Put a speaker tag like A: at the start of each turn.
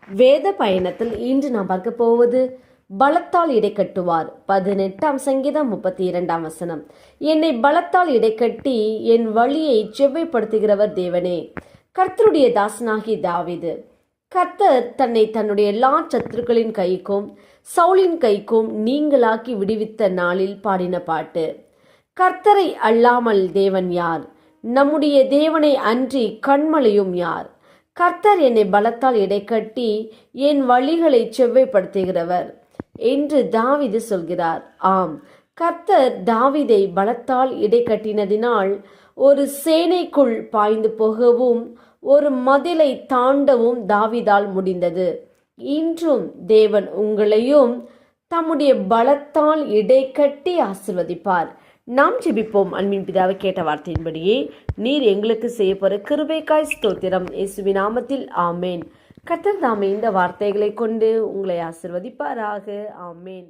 A: வேத பயணத்தில் இன்று நாம் பார்க்க போவது பலத்தால் இடை கட்டுவார். 18ஆம் சங்கீதம் 32ஆம் வசனம். என்னை பலத்தால் இடை கட்டி என் வழியை செவ்வைப்படுத்துகிறவர் தேவனே. கர்த்தருடைய தாசனாகி தாவீது. கர்த்தர் தன்னை தன்னுடைய எல்லா சத்துருக்களின் கைக்கும் சவுலின் கைக்கும் நீங்களாக்கி விடுவித்த நாளில் பாடின பாட்டு. கர்த்தரை அல்லாமல் தேவன் யார்? நம்முடைய தேவனை அன்றி கண்மலையும் யார்? கர்த்தர் என்னை பலத்தால் இடைக்கட்டி என் வழிகளை செவ்வைப்படுத்துகிறவர் என்று தாவீது சொல்கிறார். ஆம், கர்த்தர் தாவீதை பலத்தால் இடைக்கட்டினதினால் ஒரு சேனைக்குள் பாய்ந்து போகவும் ஒரு மதிலை தாண்டவும் தாவீதால் முடிந்தது. இன்றும் தேவன் உங்களையும் தம்முடைய பலத்தால் இடைக்கட்டி ஆசிர்வதிப்பார். நாம் ஜெபிப்போம். அன்பின் பிதாவை, கேட்ட வார்த்தையின்படியே நீர் எங்களுக்கு செய்ய போற கிருபைக்காய் ஸ்தோத்திரம். இயேசுவின் நாமத்தில் ஆமேன். கர்த்தர் தாமே இந்த வார்த்தைகளை கொண்டு உங்களை ஆசிர்வதிப்பாராக. ஆமேன்.